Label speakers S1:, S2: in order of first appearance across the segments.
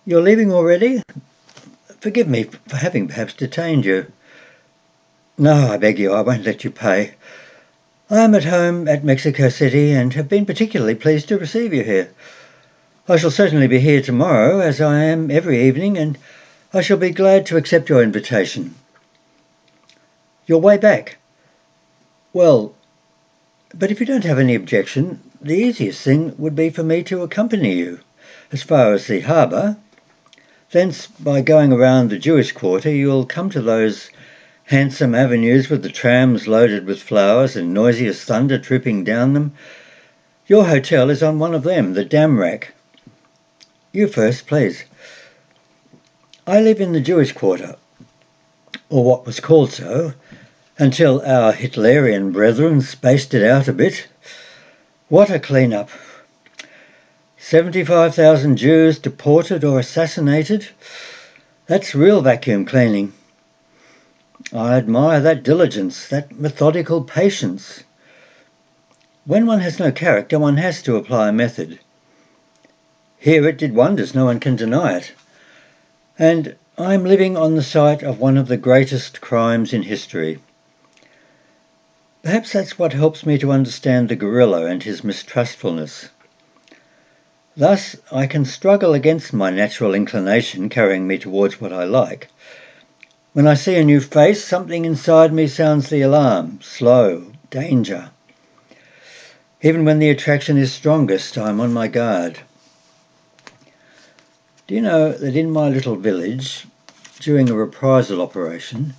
S1: You're leaving already? Forgive me for having perhaps detained you. No, I beg you, I won't let you pay. I am at home at Mexico City and have been particularly pleased to receive you here. I shall certainly be here tomorrow, as I am every evening, and I shall be glad to accept your invitation. Your way back? Well, but if you don't have any objection, the easiest thing would be for me to accompany you as far as the harbour. Thence, by going around the Jewish quarter, you'll come to those handsome avenues with the trams loaded with flowers and noisy as thunder trooping down them. Your hotel is on one of them, the Damrak. You first, please. I live in the Jewish quarter, or what was called so, until our Hitlerian brethren spaced it out a bit. What a clean-up. 75,000 Jews deported or assassinated. That's real vacuum cleaning. I admire that diligence, that methodical patience. When one has no character, one has to apply a method. Here it did wonders, no one can deny it. And I'm living on the site of one of the greatest crimes in history. Perhaps that's what helps me to understand the guerrilla and his mistrustfulness. Thus, I can struggle against my natural inclination carrying me towards what I like. When I see a new face, something inside me sounds the alarm, slow, danger. Even when the attraction is strongest, I'm on my guard. Do you know that in my little village, during a reprisal operation,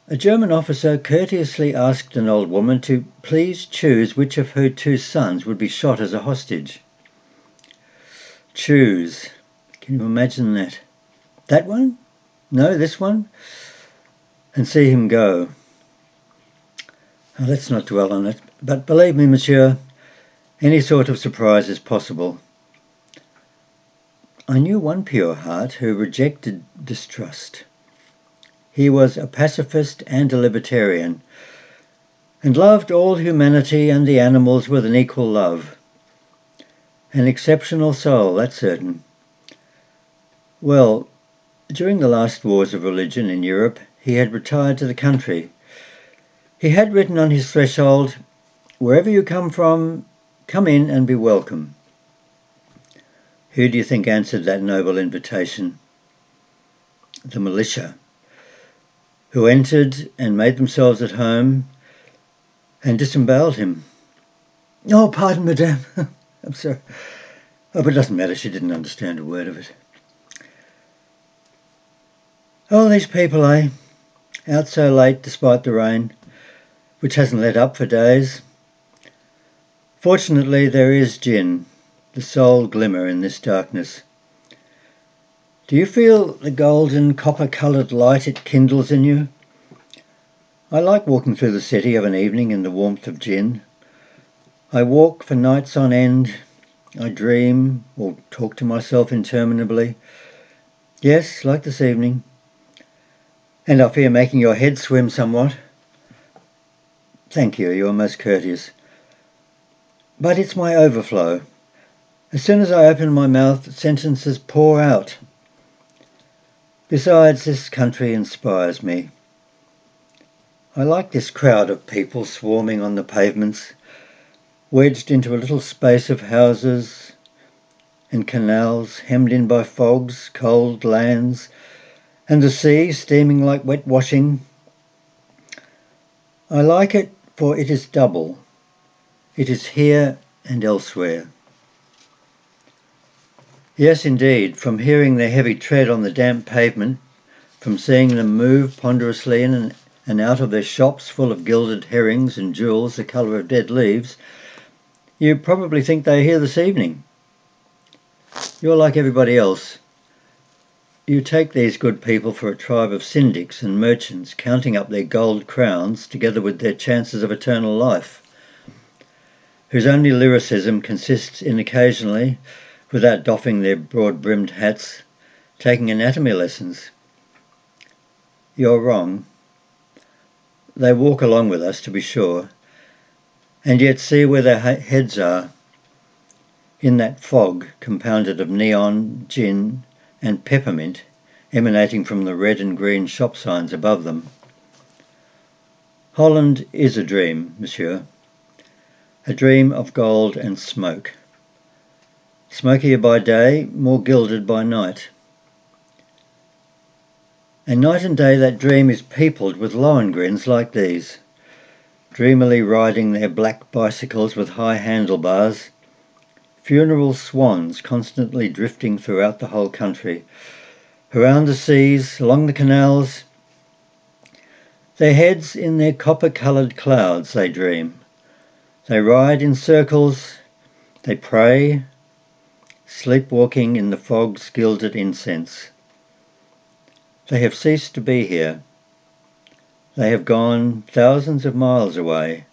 S1: a German officer courteously asked an old woman to please choose which of her two sons would be shot as a hostage? Choose. Can you imagine that? That one? No, this one? And see him go. Now, let's not dwell on it, but believe me, monsieur, any sort of surprise is possible. I knew one pure heart who rejected distrust. He was a pacifist and a libertarian, and loved all humanity and the animals with an equal love. An exceptional soul, that's certain. Well, during the last wars of religion in Europe, he had retired to the country. He had written on his threshold, "Wherever you come from, come in and be welcome." Who do you think answered that noble invitation? The militia, who entered and made themselves at home and disemboweled him. Oh, pardon, madame. I'm sorry. Oh, but it doesn't matter. She didn't understand a word of it. Oh, these people, eh? Out so late despite the rain, which hasn't let up for days. Fortunately, there is gin, the sole glimmer in this darkness. Do you feel the golden copper-coloured light it kindles in you? I like walking through the city of an evening in the warmth of gin. I walk for nights on end. I dream or talk to myself interminably. Yes, like this evening. And I fear making your head swim somewhat. Thank you, you are most courteous. But it's my overflow. As soon as I open my mouth, sentences pour out. Besides, this country inspires me. I like this crowd of people swarming on the pavements, wedged into a little space of houses and canals hemmed in by fogs, cold lands, and the sea steaming like wet washing. I like it, for it is double. It is here and elsewhere. Yes, indeed, from hearing their heavy tread on the damp pavement, from seeing them move ponderously in and out of their shops full of gilded herrings and jewels the colour of dead leaves, you probably think they are here this evening. You're like everybody else. You take these good people for a tribe of syndics and merchants counting up their gold crowns together with their chances of eternal life, whose only lyricism consists in occasionally, without doffing their broad-brimmed hats, taking anatomy lessons. You're wrong. They walk along with us, to be sure, and yet see where their heads are, in that fog compounded of neon, gin, and peppermint emanating from the red and green shop signs above them. Holland is a dream, monsieur. A dream of gold and smoke. Smokier by day, more gilded by night. And night and day that dream is peopled with Lohengrins like these, dreamily riding their black bicycles with high handlebars, funeral swans constantly drifting throughout the whole country, around the seas, along the canals. Their heads in their copper-coloured clouds they dream. They ride in circles, they pray, sleepwalking in the fog's gilded incense. They have ceased to be here. They have gone thousands of miles away,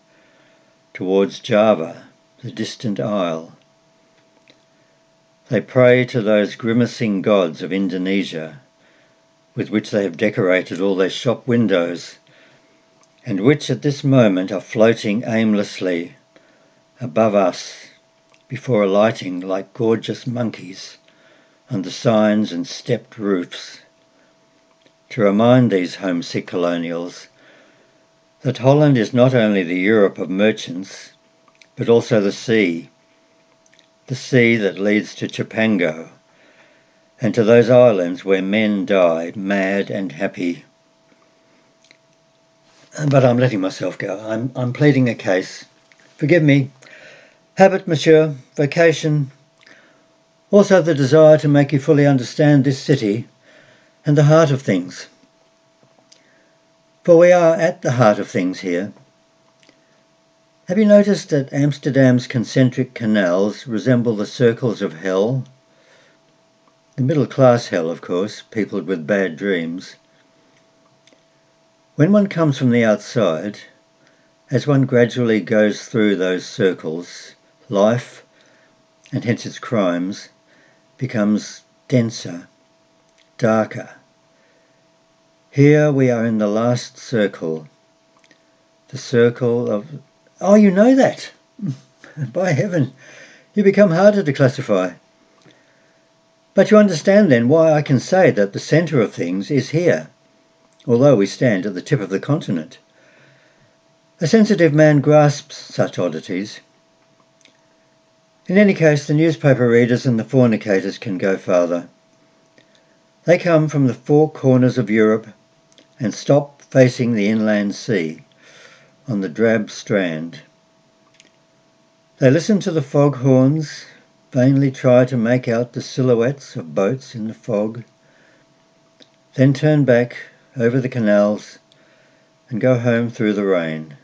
S1: towards Java, the distant isle. They pray to those grimacing gods of Indonesia, with which they have decorated all their shop windows, and which at this moment are floating aimlessly above us, before alighting like gorgeous monkeys on the signs and stepped roofs, to remind these homesick colonials that Holland is not only the Europe of merchants, but also the sea that leads to Chipango, and to those islands where men die mad and happy. But I'm letting myself go. I'm pleading a case. Forgive me. Habit, monsieur, vocation, also the desire to make you fully understand this city and the heart of things. For we are at the heart of things here. Have you noticed that Amsterdam's concentric canals resemble the circles of hell? The middle-class hell, of course, peopled with bad dreams. When one comes from the outside, as one gradually goes through those circles, life, and hence its crimes, becomes denser, darker. Here we are in the last circle, the circle of... Oh, you know that! By heaven, you become harder to classify. But you understand then why I can say that the centre of things is here, although we stand at the tip of the continent. A sensitive man grasps such oddities. In any case, the newspaper readers and the fornicators can go farther. They come from the four corners of Europe and stop facing the inland sea on the drab strand. They listen to the foghorns, vainly try to make out the silhouettes of boats in the fog, then turn back over the canals and go home through the rain.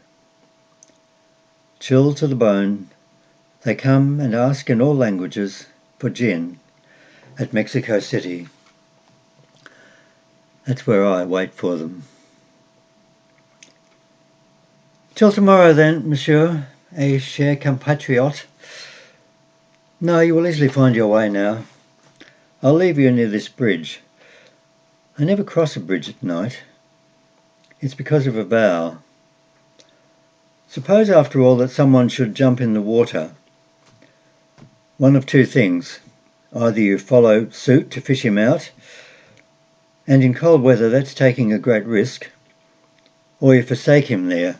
S1: Chilled to the bone, they come and ask in all languages for gin at Mexico City. That's where I wait for them. Till tomorrow then, monsieur, et cher compatriote. No, you will easily find your way now. I'll leave you near this bridge. I never cross a bridge at night. It's because of a vow. Suppose, after all, that someone should jump in the water. One of two things. Either you follow suit to fish him out, and in cold weather that's taking a great risk, or you forsake him there.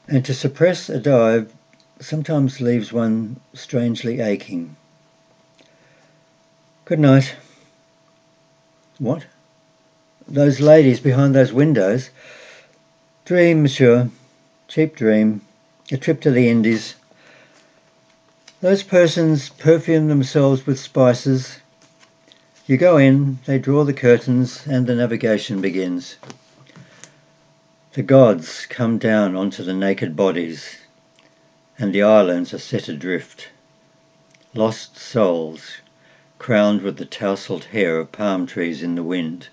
S1: And to suppress a dive sometimes leaves one strangely aching. Good night. What? Those ladies behind those windows? Dream, monsieur. Cheap dream. A trip to the Indies. Those persons perfume themselves with spices. You go in, they draw the curtains, and the navigation begins. The gods come down onto the naked bodies, and the islands are set adrift. Lost souls, crowned with the tousled hair of palm trees in the wind.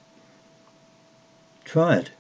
S1: Try it.